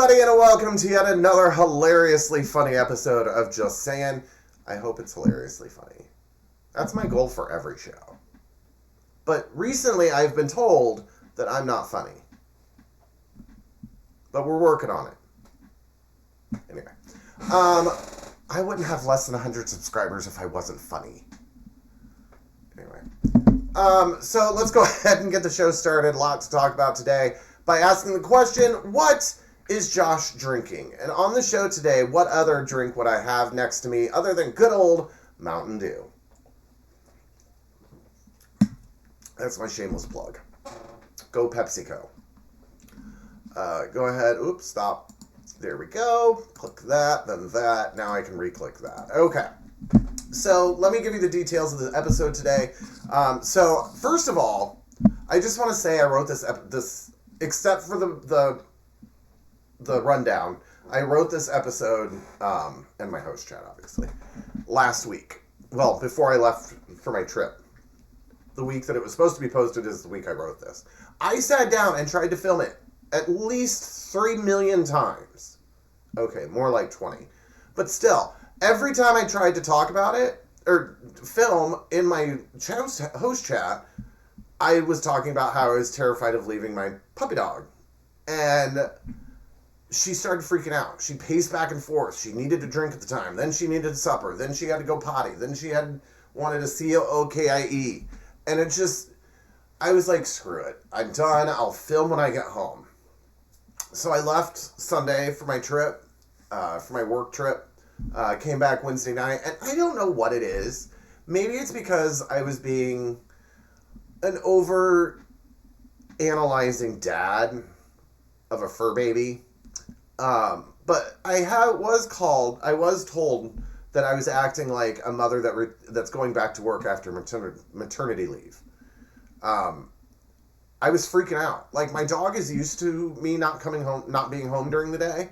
everybody, and welcome to yet another hilariously funny episode of Just Saying. I hope it's hilariously funny. That's my goal for every show. But recently I've been told that I'm not funny. But we're working on it. Anyway. I wouldn't have less than 100 subscribers if I wasn't funny. Anyway. So let's go ahead and get the show started. A lot to talk about today by asking the question, what is Josh drinking? And on the show today, what other drink would I have next to me other than good old Mountain Dew? That's my shameless plug. Go PepsiCo. Go ahead. Oops, stop. There we go. Click that, then that. Now I can re-click that. Okay. So let me give you the details of the episode today. So first of all, I just want to say I wrote this except for the rundown. I wrote this episode in my host chat, obviously, last week. Well, before I left for my trip. The week that it was supposed to be posted is the week I wrote this. I sat down and tried to film it at least 3 million times. Okay, more like 20. But still, every time I tried to talk about it, or film in my host chat, I was talking about how I was terrified of leaving my puppy dog. And she started freaking out. She paced back and forth. She needed a drink at the time. Then she needed supper. Then she had to go potty. Then she wanted a COKIE. And it just, I was like, screw it. I'm done. I'll film when I get home. So I left Sunday for my trip, for my work trip. Came back Wednesday night. And I don't know what it is. Maybe it's because I was being an over-analyzing dad of a fur baby. But I was told that I was acting like a mother that's going back to work after maternity leave. I was freaking out. Like, my dog is used to me not coming home, not being home during the day,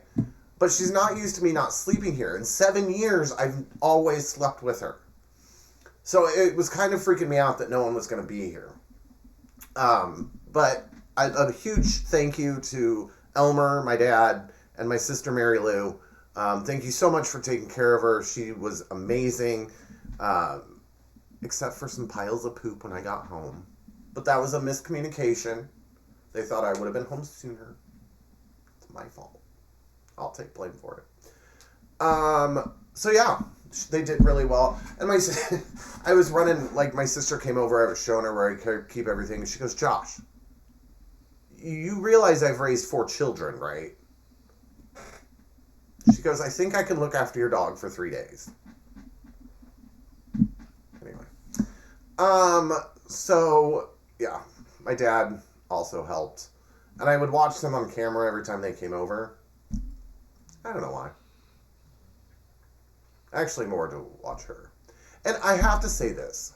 but she's not used to me not sleeping here. In 7 years, I've always slept with her. So it was kind of freaking me out that no one was going to be here. But a huge thank you to Elmer, my dad, and my sister Mary Lou. Thank you so much for taking care of her. She was amazing, except for some piles of poop when I got home. But that was a miscommunication. They thought I would have been home sooner. It's my fault. I'll take blame for it. So yeah, they did really well. And I was running, like, my sister came over. I was showing her where I keep everything. And she goes, Josh, you realize I've raised 4 children, right? She goes, I think I can look after your dog for 3 days. Anyway. So, yeah. My dad also helped. And I would watch them on camera every time they came over. I don't know why. Actually, more to watch her. And I have to say this.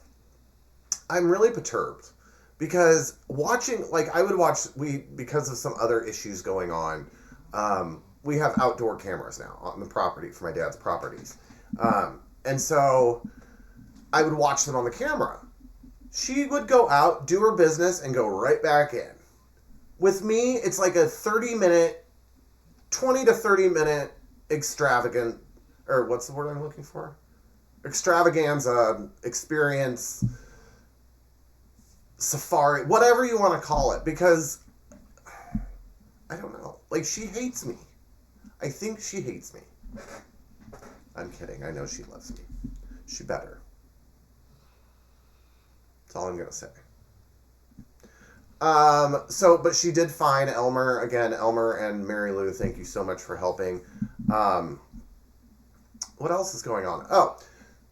I'm really perturbed. Because watching, like, I would watch, because of some other issues going on, we have outdoor cameras now on the property for my dad's properties. And so I would watch them on the camera. She would go out, do her business, and go right back in. With me, it's like a 20 to 30 minute extravagant, or what's the word I'm looking for? Extravaganza, experience, safari, whatever you want to call it. Because, I don't know. Like, she hates me. I think she hates me. I'm kidding. I know she loves me. She better. That's all I'm going to say. But she did find Elmer. Again, Elmer and Mary Lou, thank you so much for helping. What else is going on? Oh,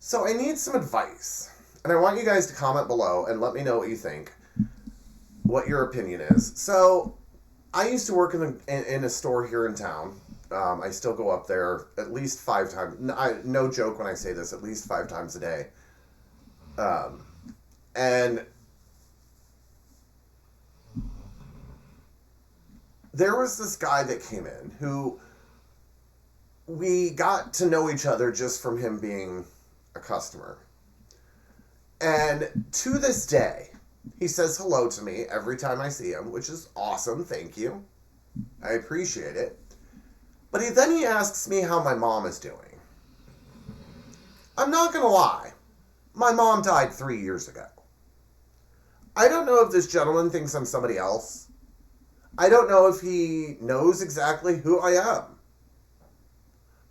so I need some advice. And I want you guys to comment below and let me know what you think. What your opinion is. So, I used to work in a store here in town. I still go up there at least 5 times. No joke when I say this, at least 5 times a day. And there was this guy that came in who we got to know each other just from him being a customer. And to this day, he says hello to me every time I see him, which is awesome. Thank you. I appreciate it. But then he asks me how my mom is doing. I'm not going to lie. My mom died 3 years ago. I don't know if this gentleman thinks I'm somebody else. I don't know if he knows exactly who I am.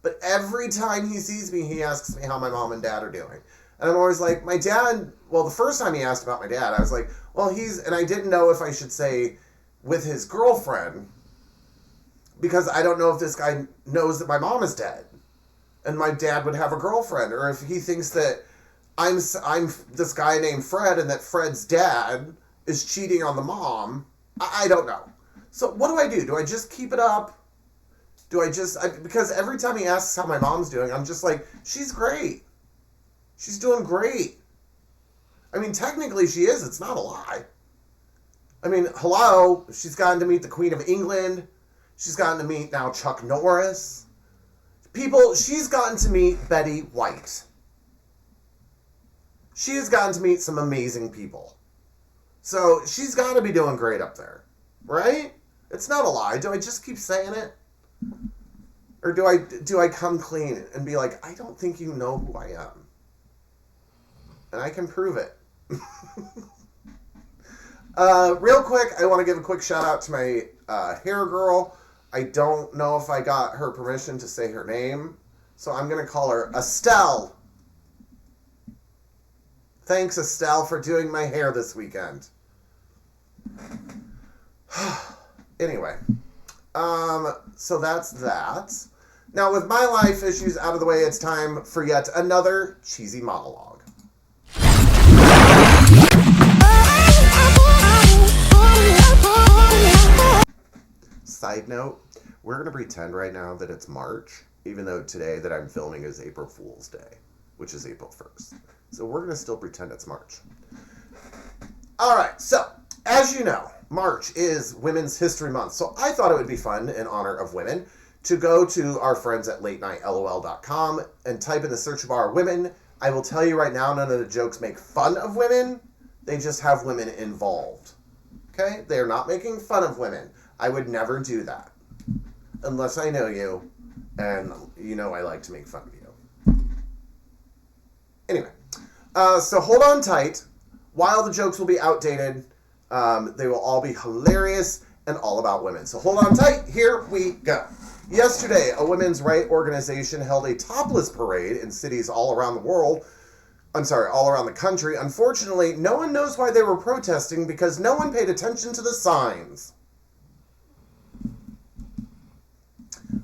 But every time he sees me, he asks me how my mom and dad are doing. And I'm always like, my dad, well, the first time he asked about my dad, I was like, well, and I didn't know if I should say with his girlfriend, because I don't know if this guy knows that my mom is dead and my dad would have a girlfriend, or if he thinks that I'm this guy named Fred and that Fred's dad is cheating on the mom. I don't know. So what do? Do I just keep it up? Because every time he asks how my mom's doing, I'm just like, she's great. She's doing great. I mean, technically she is. It's not a lie. I mean, hello, she's gotten to meet the Queen of England. She's gotten to meet now Chuck Norris. She's gotten to meet Betty White. She has gotten to meet some amazing people. So she's got to be doing great up there. Right? It's not a lie. Do I just keep saying it? Or do I come clean and be like, I don't think you know who I am. And I can prove it. Real quick, I want to give a quick shout out to my hair girl. I don't know if I got her permission to say her name, so I'm going to call her Estelle. Thanks, Estelle, for doing my hair this weekend. Anyway, so that's that. Now, with my life issues out of the way, it's time for yet another cheesy monologue. Side note, we're going to pretend right now that it's March, even though today that I'm filming is April Fool's Day, which is April 1st. So we're going to still pretend it's March. All right, so as you know, March is Women's History Month. So I thought it would be fun in honor of women to go to our friends at LateNightLOL.com and type in the search bar women. I will tell you right now, none of the jokes make fun of women. They just have women involved. Okay? They are not making fun of women. I would never do that. Unless I know you, and you know I like to make fun of you. Anyway, so hold on tight. While the jokes will be outdated, they will all be hilarious and all about women. So hold on tight. Here we go. Yesterday, a women's rights organization held a topless parade in cities all around the world. All around the country. Unfortunately, no one knows why they were protesting because no one paid attention to the signs.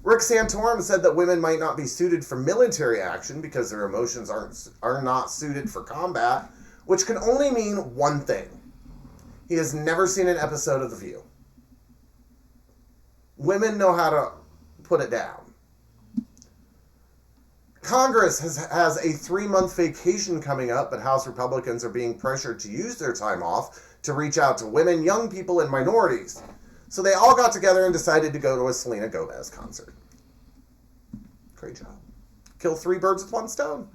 Rick Santorum said that women might not be suited for military action because their emotions are not suited for combat, which can only mean one thing. He has never seen an episode of The View. Women know how to put it down. Congress has a 3-month vacation coming up, but House Republicans are being pressured to use their time off to reach out to women, young people, and minorities. So they all got together and decided to go to a Selena Gomez concert. Great job. Kill 3 birds with 1 stone.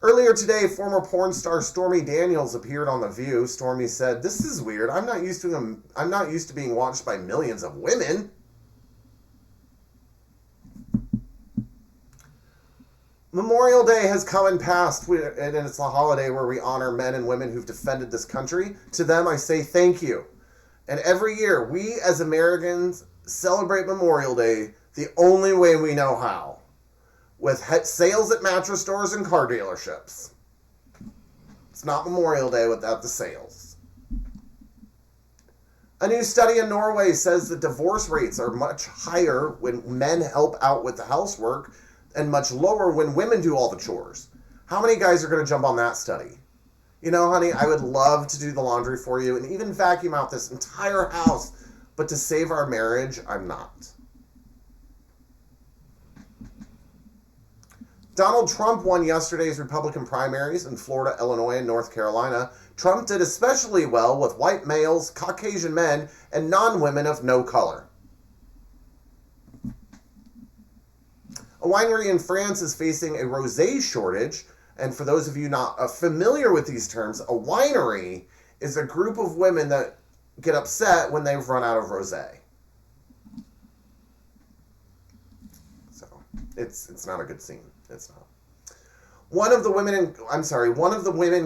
Earlier today, former porn star Stormy Daniels appeared on The View. Stormy said, "This is weird. I'm not used to being watched by millions of women." Memorial Day has come and passed, and it's a holiday where we honor men and women who've defended this country. To them, I say thank you. And every year, we as Americans celebrate Memorial Day the only way we know how, with sales at mattress stores and car dealerships. It's not Memorial Day without the sales. A new study in Norway says that divorce rates are much higher when men help out with the housework and much lower when women do all the chores. How many guys are going to jump on that study? You know, honey, I would love to do the laundry for you and even vacuum out this entire house, but to save our marriage, I'm not. Donald Trump won yesterday's Republican primaries in Florida, Illinois, and North Carolina. Trump did especially well with white males, Caucasian men, and non-women of no color. A winery in France is facing a rosé shortage, and for those of you not familiar with these terms, a winery is a group of women that get upset when they've run out of rosé. It's not a good scene. It's not. One of the women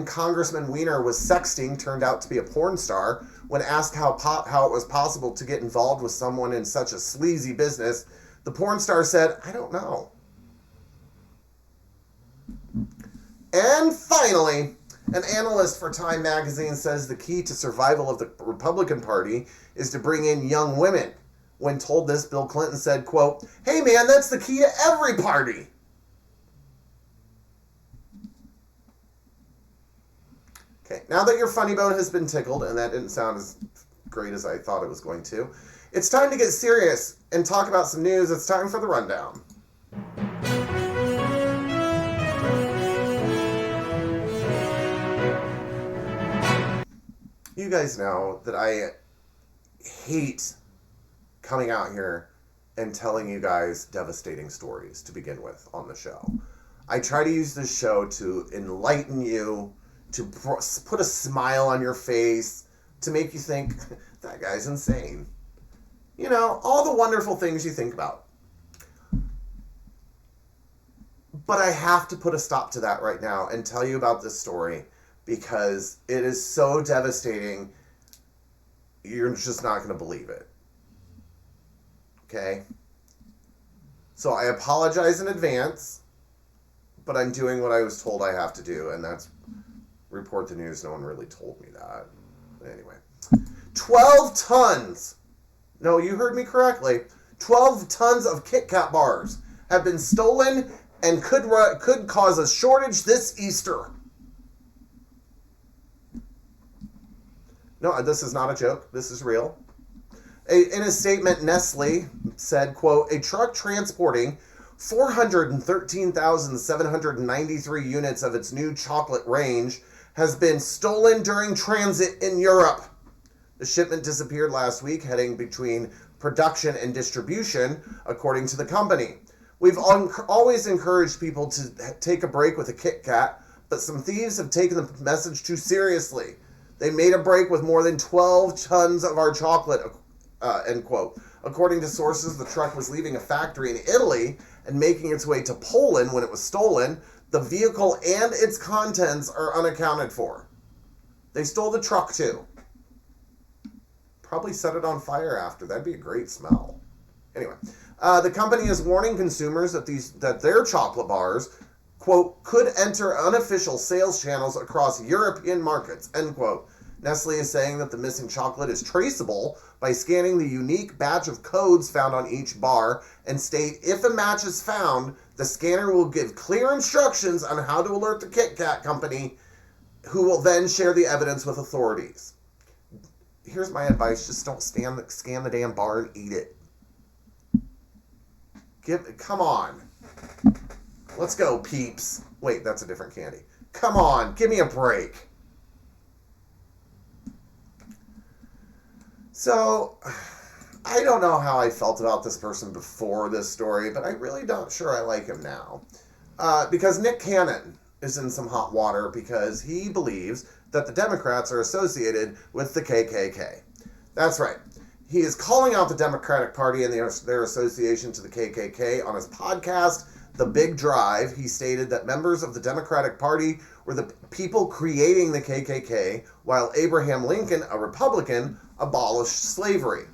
Congressman Weiner was sexting turned out to be a porn star. When asked how it was possible to get involved with someone in such a sleazy business, the porn star said, "I don't know." And finally, an analyst for Time magazine says the key to survival of the Republican Party is to bring in young women. When told this, Bill Clinton said, quote, "Hey man, that's the key to every party." Okay, now that your funny bone has been tickled, and that didn't sound as great as I thought it was going to, it's time to get serious and talk about some news. It's time for the rundown. You guys know that I hate coming out here and telling you guys devastating stories to begin with on the show. I try to use this show to enlighten you, to put a smile on your face, to make you think, that guy's insane. You know, all the wonderful things you think about. But I have to put a stop to that right now and tell you about this story because it is so devastating, you're just not going to believe it. Okay? So I apologize in advance, but I'm doing what I was told I have to do, and that's report the news. No one really told me that. Anyway. 12 tons. No, you heard me correctly. 12 tons of Kit Kat bars have been stolen and could cause a shortage this Easter. No, this is not a joke. This is real. In a statement, Nestle said, quote, "A truck transporting 413,793 units of its new chocolate range has been stolen during transit in Europe. The shipment disappeared last week, heading between production and distribution, according to the company. We've always encouraged people to take a break with a Kit Kat, but some thieves have taken the message too seriously. They made a break with more than 12 tons of our chocolate," end quote. According to sources, the truck was leaving a factory in Italy and making its way to Poland when it was stolen. The vehicle and its contents are unaccounted for. They stole the truck too. Probably set it on fire after. That'd be a great smell. Anyway, the company is warning consumers that their chocolate bars, quote, "could enter unofficial sales channels across European markets," end quote. Nestle is saying that the missing chocolate is traceable by scanning the unique batch of codes found on each bar and state if a match is found, the scanner will give clear instructions on how to alert the Kit Kat company, who will then share the evidence with authorities. Here's my advice. Just don't scan the damn bar and eat it. Come on. Let's go, Peeps. Wait, that's a different candy. Come on, give me a break. So, I don't know how I felt about this person before this story, but I really don't sure I like him now. Because Nick Cannon is in some hot water because he believes that the Democrats are associated with the KKK. That's right. He is calling out the Democratic Party and their association to the KKK on his podcast, The Big Drive. He stated that members of the Democratic Party were the people creating the KKK, while Abraham Lincoln, a Republican, abolished slavery.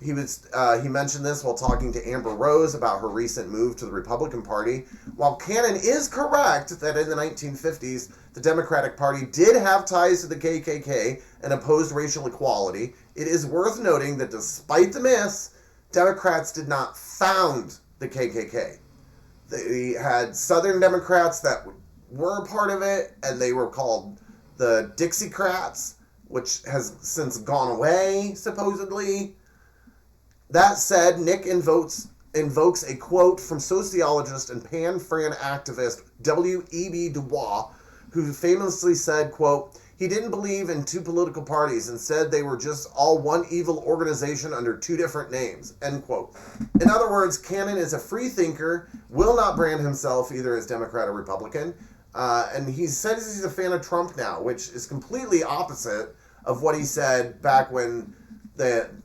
He mentioned this while talking to Amber Rose about her recent move to the Republican Party. While Cannon is correct that in the 1950s, the Democratic Party did have ties to the KKK and opposed racial equality, it is worth noting that despite the myths, Democrats did not found the KKK. They had Southern Democrats that were a part of it, and they were called the Dixiecrats, which has since gone away, supposedly. That said, Nick invokes a quote from sociologist and Pan-Fran activist W.E.B. Du Bois, who famously said, quote, "He didn't believe in two political parties and said they were just all one evil organization under two different names," end quote. In other words, Cannon is a free thinker, will not brand himself either as Democrat or Republican, and he says he's a fan of Trump now, which is completely opposite of what he said back when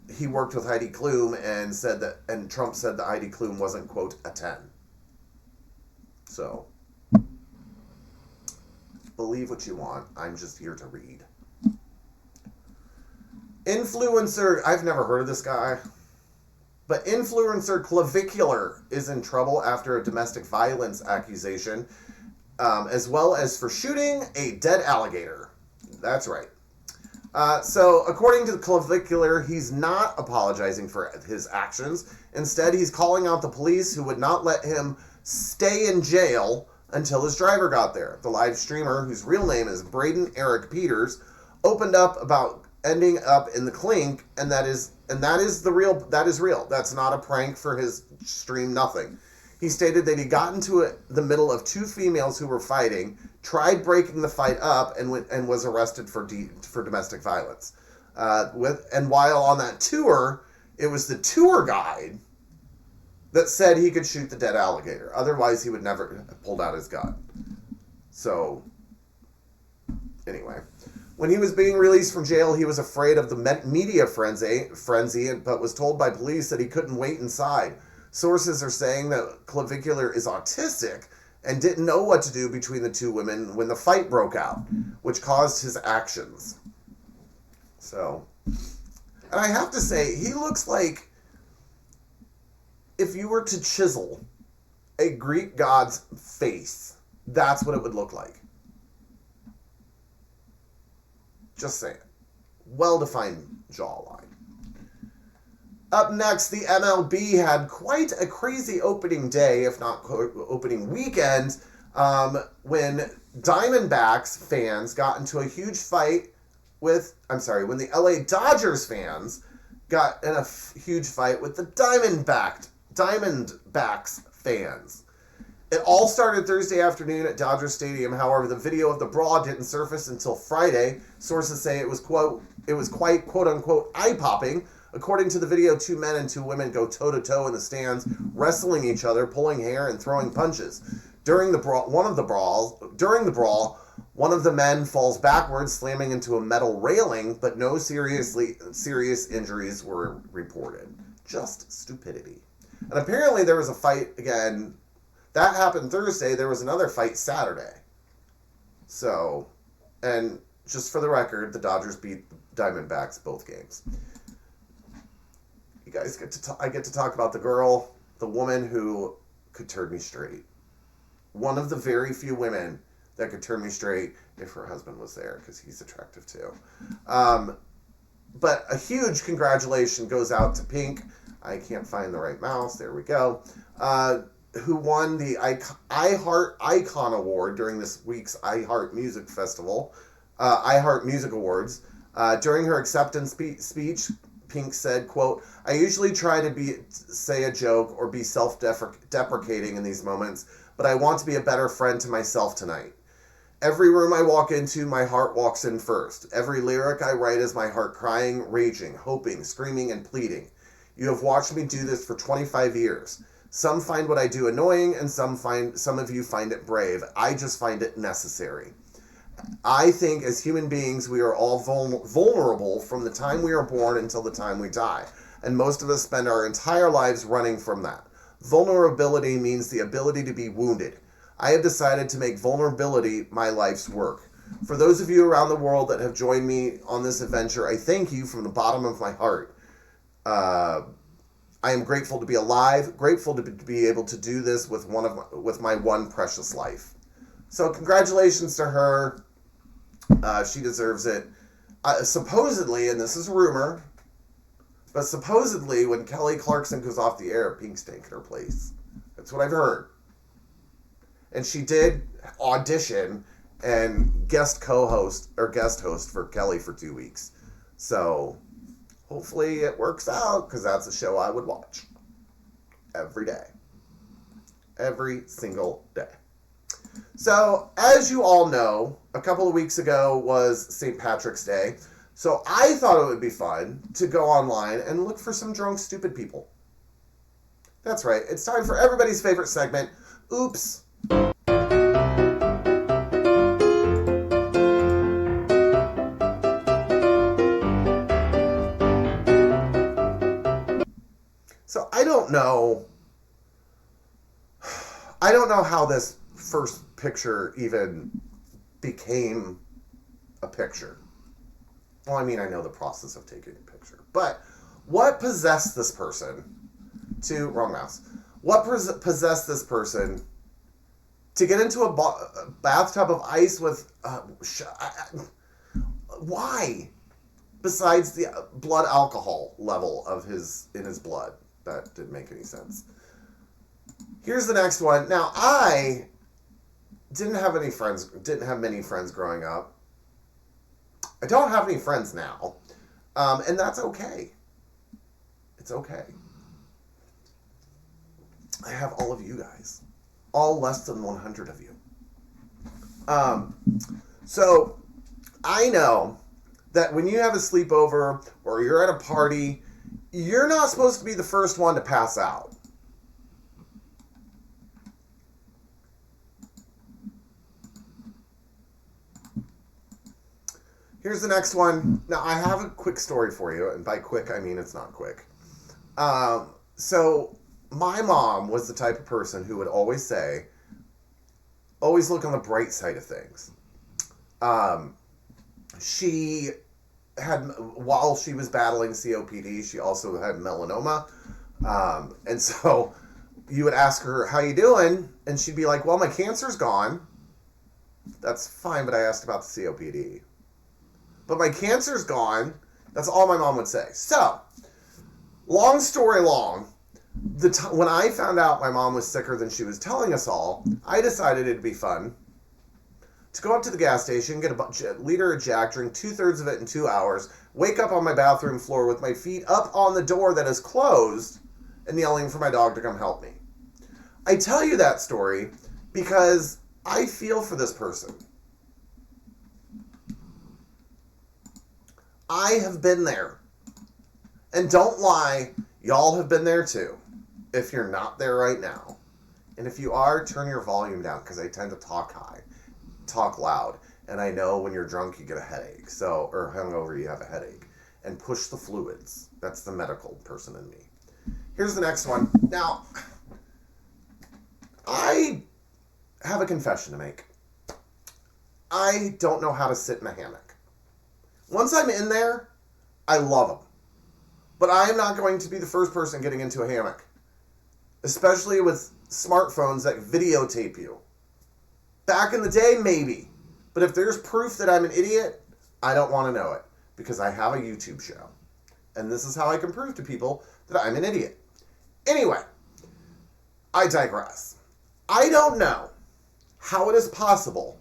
he worked with Heidi Klum and Trump said that Heidi Klum wasn't, quote, a 10. So, believe what you want. I'm just here to read. Influencer, I've never heard of this guy, but influencer Clavicular is in trouble after a domestic violence accusation, as well as for shooting a dead alligator. That's right. So, according to the Clavicular, he's not apologizing for his actions. Instead, he's calling out the police who would not let him stay in jail until his driver got there. The live streamer, whose real name is Braden Eric Peters, opened up about ending up in the clink, and that is real. That's not a prank for his stream, nothing. He stated that he got into the middle of two females who were fighting, tried breaking the fight up, and was arrested for domestic violence. And while on that tour, it was the tour guide that said he could shoot the dead alligator. Otherwise, he would never have pulled out his gun. So, anyway. When he was being released from jail, he was afraid of the media frenzy, but was told by police that he couldn't wait inside. Sources are saying that Clavicular is autistic and didn't know what to do between the two women when the fight broke out, which caused his actions. So, and I have to say, he looks like if you were to chisel a Greek god's face, that's what it would look like. Just saying. Well-defined jawline. Up next, the MLB had quite a crazy opening day, if not opening weekend, when Diamondbacks fans got into a huge fight when the LA Dodgers fans got in a huge fight with the Diamondbacks fans. It all started Thursday afternoon at Dodger Stadium. However, the video of the brawl didn't surface until Friday. Sources say it was quite quote-unquote eye-popping. According to the video, two men and two women go toe-to-toe in the stands, wrestling each other, pulling hair, and throwing punches. During the brawl, one of the men falls backwards, slamming into a metal railing, but no serious injuries were reported. Just stupidity. And apparently there was a fight again. That happened Thursday. There was another fight Saturday. So, and just for the record, the Dodgers beat the Diamondbacks both games. You guys I get to talk about the woman who could turn me straight. One of the very few women that could turn me straight if her husband was there, because he's attractive too. But a huge congratulations goes out to Pink. I can't find the right mouse. There we go. Who won the iHeart Icon Award during this week's iHeart Music Festival, iHeart Music Awards. During her acceptance speech, Pink said, quote, "I usually try to say a joke or be self-deprecating in these moments, but I want to be a better friend to myself tonight. Every room I walk into, my heart walks in first. Every lyric I write is my heart crying, raging, hoping, screaming, and pleading. You have watched me do this for 25 years. Some find what I do annoying, and some of you find it brave. I just find it necessary. I think as human beings, we are all vulnerable from the time we are born until the time we die. And most of us spend our entire lives running from that. Vulnerability means the ability to be wounded. I have decided to make vulnerability my life's work. For those of you around the world that have joined me on this adventure, I thank you from the bottom of my heart. I am grateful to be alive, grateful to be able to do this with my one precious life." So congratulations to her. She deserves it. Supposedly, and this is rumor, but supposedly when Kelly Clarkson goes off the air, Pink's taking her place. That's what I've heard. And she did audition and guest host for Kelly for 2 weeks. So hopefully it works out, because that's a show I would watch every day. Every single day. So, as you all know, a couple of weeks ago was St. Patrick's Day. So I thought it would be fun to go online and look for some drunk, stupid people. That's right. It's time for everybody's favorite segment, Oops. So I don't know how this first picture even became a picture. Well, I mean, I know the process of taking a picture. But what possessed this person to... Wrong mouse. What possessed this person to get into a bathtub of ice with... why? Besides the blood alcohol level in his blood. That didn't make any sense. Here's the next one. Now, I didn't have many friends growing up. I don't have any friends now. And that's okay. It's okay. I have all of you guys. All less than 100 of you. So, I know that when you have a sleepover or you're at a party, you're not supposed to be the first one to pass out. Here's the next one. Now, I have a quick story for you, and by quick, I mean it's not quick. So, my mom was the type of person who would always say, always look on the bright side of things. She had, while she was battling COPD, she also had melanoma. And so, you would ask her, how you doing? And she'd be like, well, my cancer's gone. That's fine, but I asked about the COPD. But my cancer's gone. That's all my mom would say. So, long story long, when I found out my mom was sicker than she was telling us all, I decided it'd be fun to go up to the gas station, get a liter of Jack, drink 2/3 of it in 2 hours, wake up on my bathroom floor with my feet up on the door that is closed, and yelling for my dog to come help me. I tell you that story because I feel for this person. I have been there. And don't lie, y'all have been there too. If you're not there right now. And if you are, turn your volume down because I tend to talk high, talk loud. And I know when you're drunk you get a headache. Or hungover you have a headache. And push the fluids. That's the medical person in me. Here's the next one. Now, I have a confession to make. I don't know how to sit in a hammock. Once I'm in there, I love them. But I am not going to be the first person getting into a hammock. Especially with smartphones that videotape you. Back in the day, maybe. But if there's proof that I'm an idiot, I don't want to know it. Because I have a YouTube show. And this is how I can prove to people that I'm an idiot. Anyway, I digress. I don't know how it is possible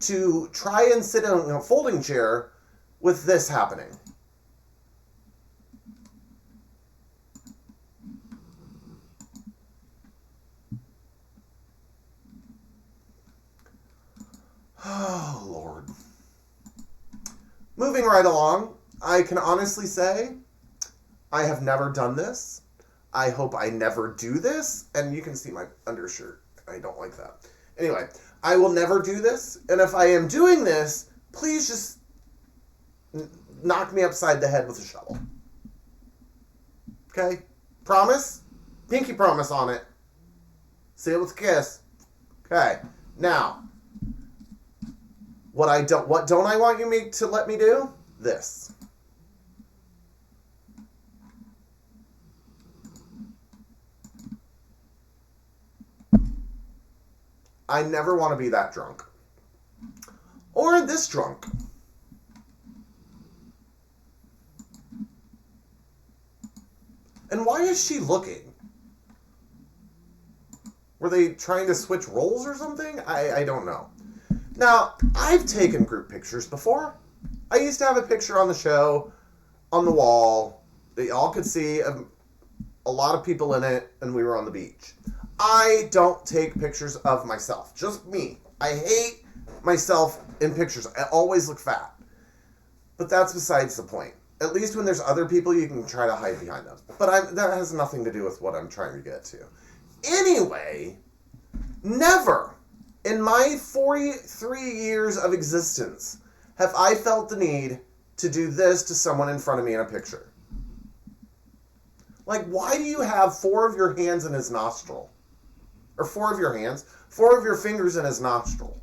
to try and sit in a folding chair with this happening. Oh, Lord. Moving right along, I can honestly say I have never done this. I hope I never do this. And you can see my undershirt. I don't like that. Anyway, I will never do this. And if I am doing this, please just knock me upside the head with a shovel. Okay? Promise? Pinky promise on it. Say it with a kiss. Okay. Now, what don't I want you to let me do? This. I never want to be that drunk. Or this drunk. And why is she looking? Were they trying to switch roles or something? I don't know. Now, I've taken group pictures before. I used to have a picture on the show, on the wall, that y'all could see a lot of people in it, and we were on the beach. I don't take pictures of myself. Just me. I hate myself in pictures. I always look fat. But that's besides the point. At least when there's other people, you can try to hide behind them. But that has nothing to do with what I'm trying to get to. Anyway, never in my 43 years of existence have I felt the need to do this to someone in front of me in a picture. Like, why do you have 4 of your hands in his nostril? or 4 of your hands, 4 of your fingers in his nostril.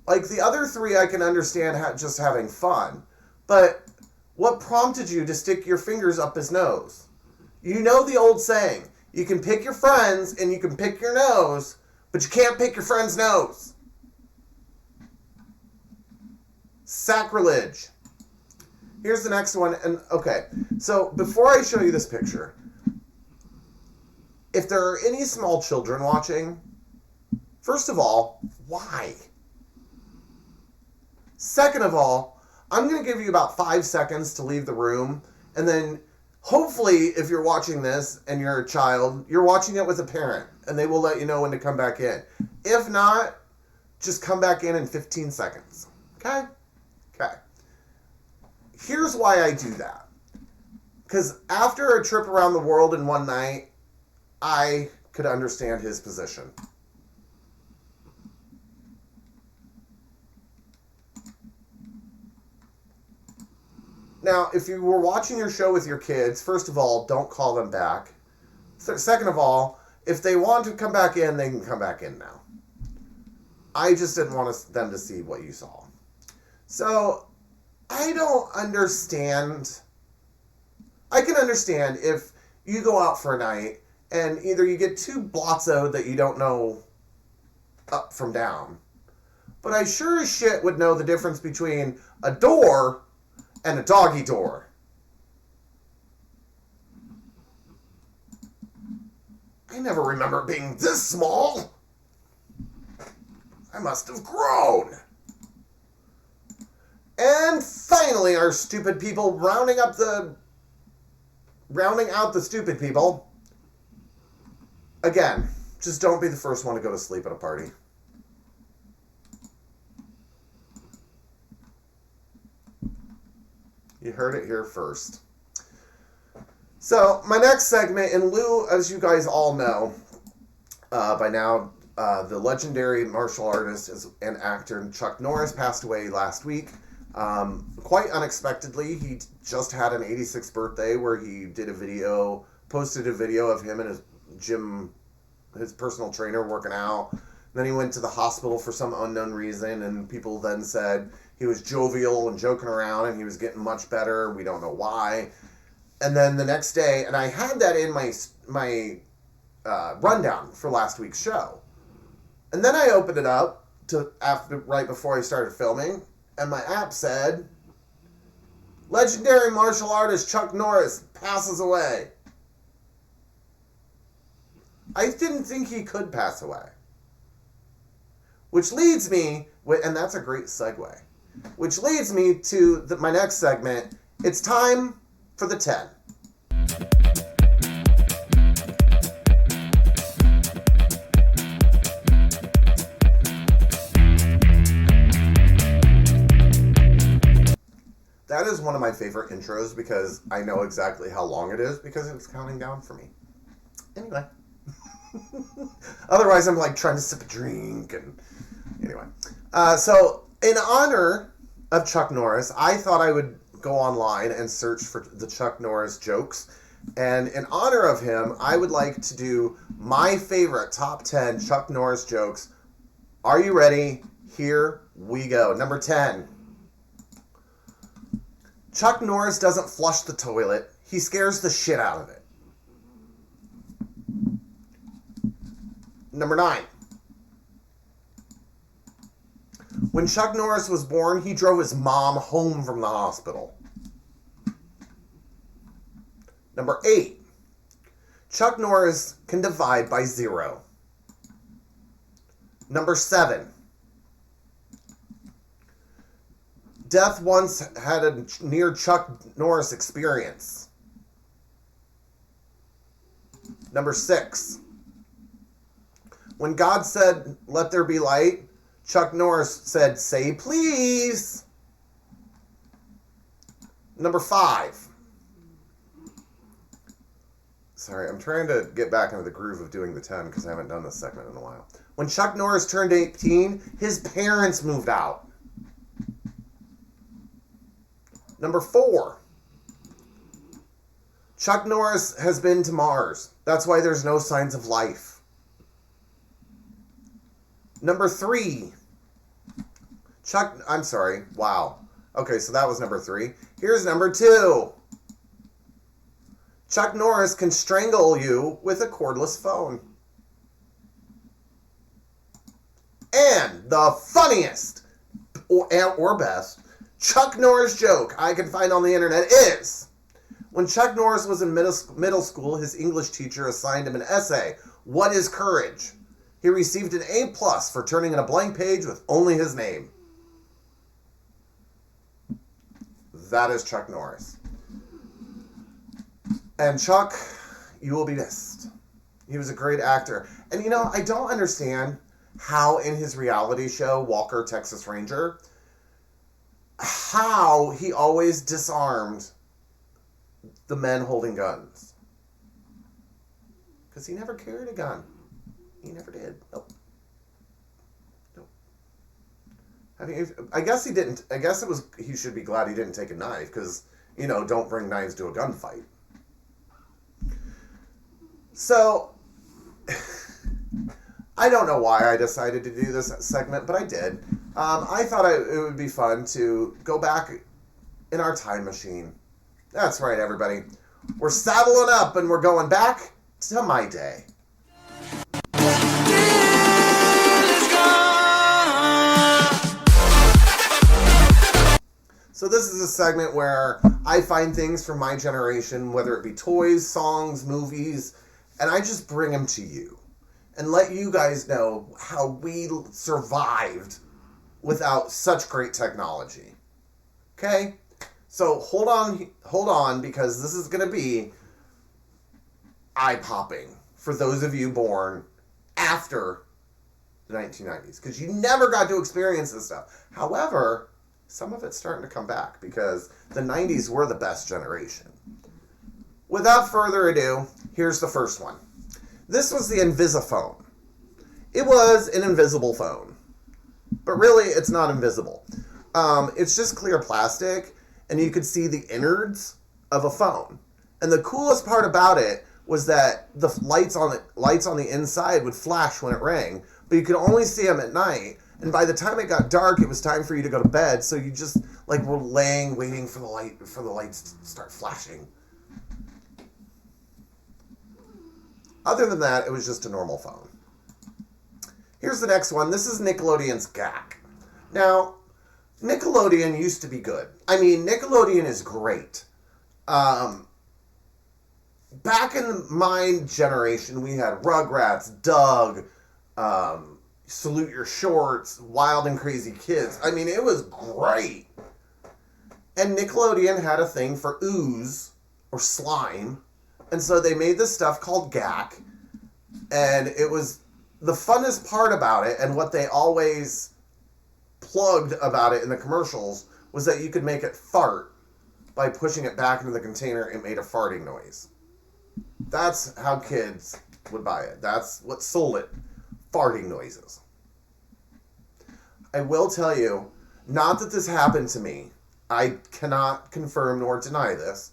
Like, the other 3 I can understand just having fun, but what prompted you to stick your fingers up his nose? You know the old saying, you can pick your friends and you can pick your nose, but you can't pick your friend's nose. Sacrilege. Here's the next one, and okay, so before I show you this picture, if there are any small children watching, first of all, why? Second of all, I'm going to give you about 5 seconds to leave the room, and then hopefully if you're watching this and you're a child, you're watching it with a parent, and they will let you know when to come back in. If not, just come back in 15 seconds. Okay? Okay. Here's why I do that. Because after a trip around the world in one night, I could understand his position. Now, if you were watching your show with your kids, first of all, don't call them back. Second of all, if they want to come back in, they can come back in now. I just didn't want them to see what you saw. So, I don't understand. I can understand if you go out for a night and either you get too blotzoed that you don't know up from down. But I sure as shit would know the difference between a door and a doggy door. I never remember being this small. I must have grown. And finally, our stupid people, rounding out the stupid people. Again, just don't be the first one to go to sleep at a party. You heard it here first. So, my next segment, in lieu, as you guys all know by now, the legendary martial artist and actor Chuck Norris passed away last week. Quite unexpectedly. He just had an 86th birthday where he posted a video of him and his gym, his personal trainer working out. Then he went to the hospital for some unknown reason, and people then said he was jovial and joking around and he was getting much better. We don't know why. And then the next day, and I had that in my rundown for last week's show. And then I opened it up right before I started filming, and my app said, legendary martial artist Chuck Norris passes away. I didn't think he could pass away. Which leads me, and that's a great segue, which leads me to my next segment. It's time for the 10. That is one of my favorite intros because I know exactly how long it is because it's counting down for me. Anyway. Otherwise, I'm like trying to sip a drink and anyway. So in honor of Chuck Norris, I thought I would go online and search for the Chuck Norris jokes. And in honor of him, I would like to do my favorite top 10 Chuck Norris jokes. Are you ready? Here we go. Number 10. Chuck Norris doesn't flush the toilet. He scares the shit out of it. Number 9. When Chuck Norris was born, he drove his mom home from the hospital. Number 8. Chuck Norris can divide by 0. Number 7. Death once had a near Chuck Norris experience. Number 6. When God said, "Let there be light," Chuck Norris said, "Say please." Number 5. Sorry, I'm trying to get back into the groove of doing the 10 because I haven't done this segment in a while. When Chuck Norris turned 18, his parents moved out. Number 4. Chuck Norris has been to Mars. That's why there's no signs of life. Number 3. I'm sorry. Wow. Okay, so that was number 3. Here's number 2. Chuck Norris can strangle you with a cordless phone. And the funniest, or best, Chuck Norris joke I can find on the internet is, when Chuck Norris was in middle school, his English teacher assigned him an essay, What is Courage? He received an A+ for turning in a blank page with only his name. That is Chuck Norris. And Chuck, you will be missed. He was a great actor. And you know, I don't understand how in his reality show, Walker, Texas Ranger, how he always disarmed the men holding guns. Because he never carried a gun. He never did. Nope. I guess he didn't. I guess he should be glad he didn't take a knife, because, you know, don't bring knives to a gunfight. So, I don't know why I decided to do this segment, but I did. I thought it would be fun to go back in our time machine. That's right, everybody. We're saddling up and we're going back to my day. So this is a segment where I find things from my generation, whether it be toys, songs, movies, and I just bring them to you and let you guys know how we survived without such great technology. Okay? So hold on, because this is going to be eye-popping for those of you born after the 1990s, because you never got to experience this stuff. However, some of it's starting to come back, because the 90s were the best generation. Without further ado, here's the first one. This was the Invisiphone. It was an invisible phone, but really it's not invisible. It's just clear plastic, and you could see the innards of a phone. And the coolest part about it was that the lights on the inside would flash when it rang, but you could only see them at night. And by the time it got dark, it was time for you to go to bed. So you just were laying, waiting for the lights to start flashing. Other than that, it was just a normal phone. Here's the next one. This is Nickelodeon's GAC. Now, Nickelodeon used to be good. I mean, Nickelodeon is great. Back in my generation, we had Rugrats, Doug, Salute Your Shorts, Wild and Crazy Kids. I mean, it was great. And Nickelodeon had a thing for ooze, or slime. And so they made this stuff called GAC. And it was the funnest part about it, and what they always plugged about it in the commercials, was that you could make it fart by pushing it back into the container. It made a farting noise. That's how kids would buy it. That's what sold it. Farting noises. I will tell you, not that this happened to me. I cannot confirm nor deny this.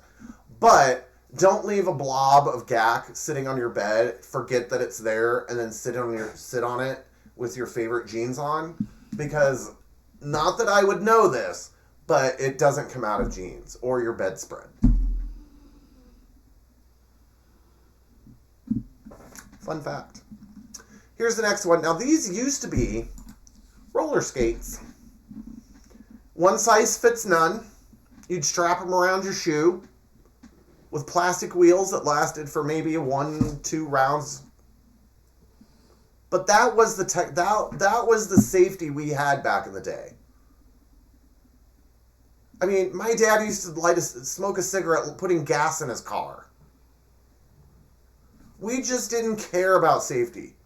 But don't leave a blob of GAC sitting on your bed, forget that it's there, and then sit on it with your favorite jeans on. Because, not that I would know this, but it doesn't come out of jeans or your bedspread. Fun fact. Here's the next one. Now, these used to be roller skates. One size fits none. You'd strap them around your shoe with plastic wheels that lasted for maybe 1-2 rounds. But that was that was the safety we had back in the day. I mean, my dad used to smoke a cigarette putting gas in his car. We just didn't care about safety.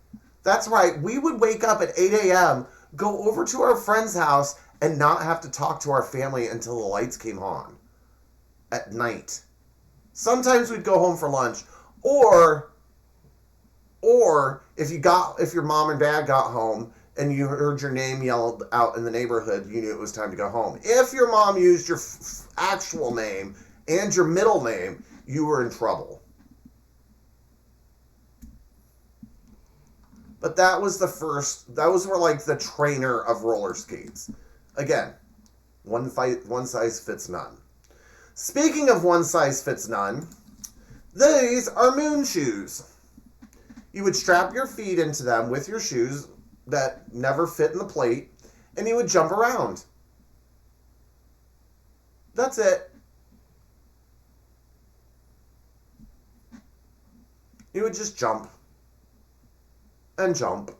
That's right. We would wake up at 8 a.m., go over to our friend's house, and not have to talk to our family until the lights came on at night. Sometimes we'd go home for lunch, or if your mom and dad got home and you heard your name yelled out in the neighborhood, you knew it was time to go home. If your mom used your actual name and your middle name, you were in trouble. But that was the first, those were like the trainer of roller skates. Again, one size fits none. Speaking of one size fits none, these are moon shoes. You would strap your feet into them with your shoes that never fit in the plate, and you would jump around. That's it. You would just jump and jump.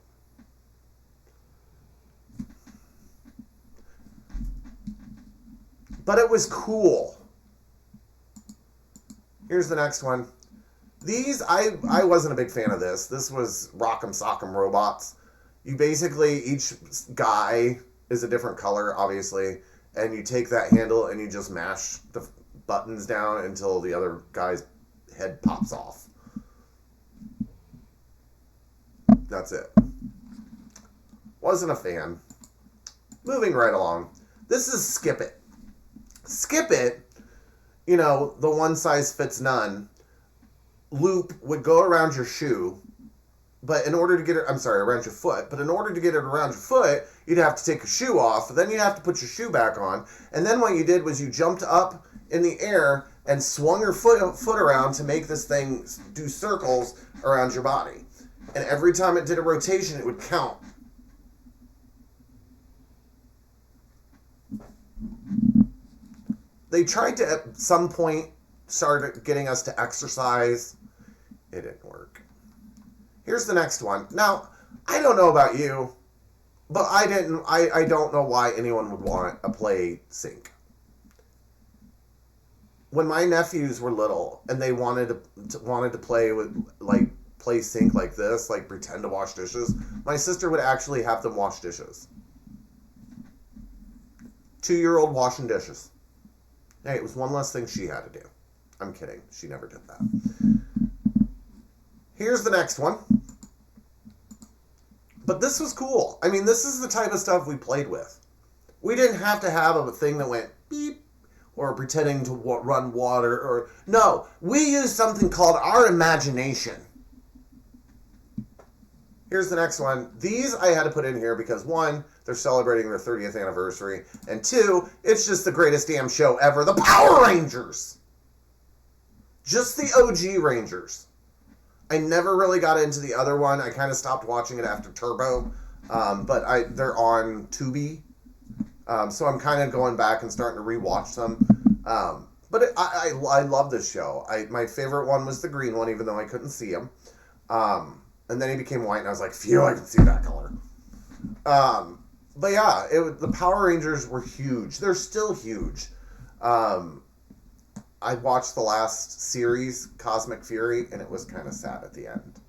But it was cool. Here's the next one. These, I wasn't a big fan of this. This was Rock'em Sock'em Robots. You basically, each guy is a different color, obviously, and you take that handle and you just mash the buttons down until the other guy's head pops off. That's it. Wasn't a fan. Moving right along. This is Skip It. Skip It, you know, the one size fits none loop would go around your shoe, but in order to get it, around your foot, but in order to get it around your foot, you'd have to take your shoe off, then you'd have to put your shoe back on, and then what you did was you jumped up in the air and swung your foot around to make this thing do circles around your body. And every time it did a rotation, it would count. They tried to, at some point, start getting us to exercise. It didn't work. Here's the next one. Now, I don't know about you, but I don't know why anyone would want a play sink. When my nephews were little and they wanted to play with, like, play sink like this, like pretend to wash dishes, my sister would actually have them wash dishes. 2-year-old washing dishes. Hey, it was one less thing she had to do. I'm kidding. She never did that. Here's the next one. But this was cool. I mean, this is the type of stuff we played with. We didn't have to have a thing that went beep or pretending to run water or... No, we used something called our imagination. Here's the next one. These I had to put in here because, one, they're celebrating their 30th anniversary, and two, it's just the greatest damn show ever. The Power Rangers! Just the OG Rangers. I never really got into the other one. I kind of stopped watching it after Turbo, but they're on Tubi, so I'm kind of going back and starting to rewatch them. But I love this show. My favorite one was the green one, even though I couldn't see him. And then he became white, and I was like, phew, I can see that color. But yeah, the Power Rangers were huge. They're still huge. I watched the last series, Cosmic Fury, and it was kind of sad at the end.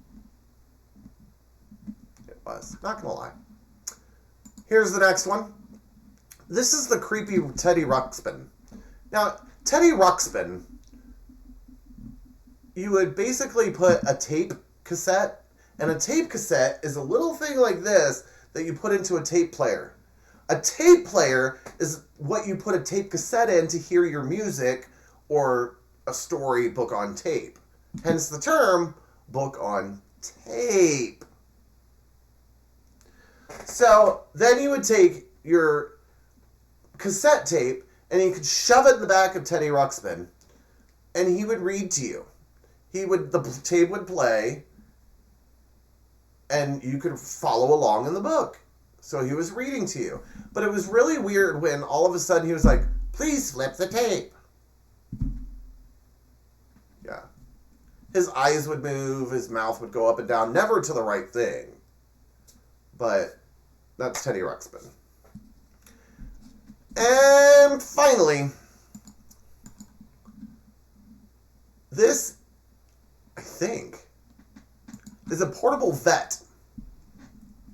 It was. Not gonna lie. Here's the next one. This is the creepy Teddy Ruxpin. Now, Teddy Ruxpin, you would basically put a tape cassette, and a tape cassette is a little thing like this that you put into a tape player. A tape player is what you put a tape cassette in to hear your music or a story book on tape. Hence the term book on tape. So then you would take your cassette tape and you could shove it in the back of Teddy Ruxpin and he would read to you. The tape would play and you could follow along in the book. So he was reading to you. But it was really weird when all of a sudden he was like, please flip the tape. Yeah. His eyes would move, his mouth would go up and down, never to the right thing. But that's Teddy Ruxpin. And finally, this, I think, is a portable vet.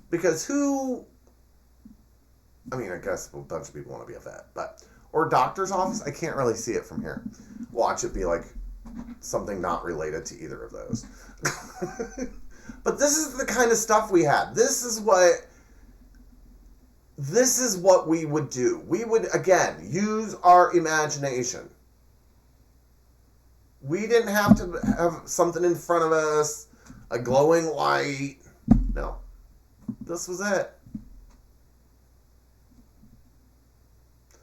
Because I guess a bunch of people want to be a vet, or doctor's office. I can't really see it from here. Watch it be like something not related to either of those. But this is the kind of stuff we had. This is what we would do. We would, again, use our imagination. We didn't have to have something in front of us, a glowing light. No. this was it.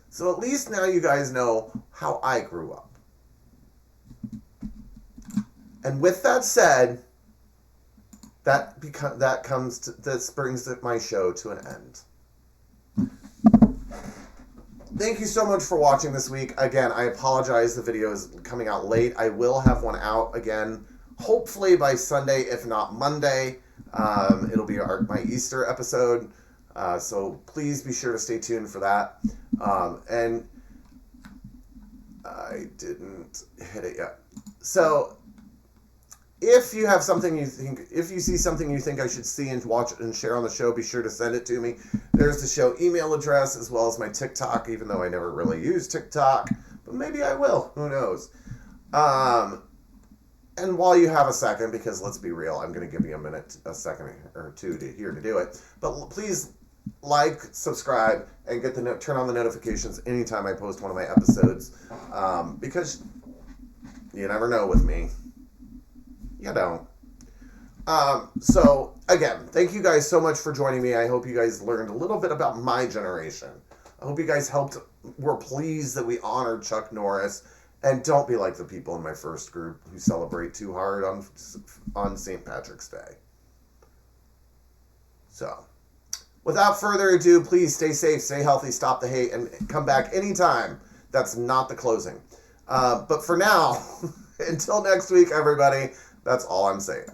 So at least now you guys know how I grew up. And with that said, this brings my show to an end. Thank you so much for watching this week. Again, I apologize the video is coming out late. I will have one out again, hopefully by Sunday, if not Monday. It'll be my Easter episode. So please be sure to stay tuned for that. And I didn't hit it yet. So if you have something if you see something you think I should see and watch and share on the show, be sure to send it to me. There's the show email address as well as my TikTok, even though I never really use TikTok, but maybe I will. Who knows? And while you have a second, because let's be real, I'm going to give you a second or two to do it. But please like, subscribe, and turn on the notifications anytime I post one of my episodes, because you never know with me. You don't. So, again, thank you guys so much for joining me. I hope you guys learned a little bit about my generation. I hope you guys were pleased that we honored Chuck Norris. And don't be like the people in my first group who celebrate too hard on St. Patrick's Day. So, without further ado, please stay safe, stay healthy, stop the hate, and come back anytime. That's not the closing. But for now, until next week, everybody, that's all I'm saying.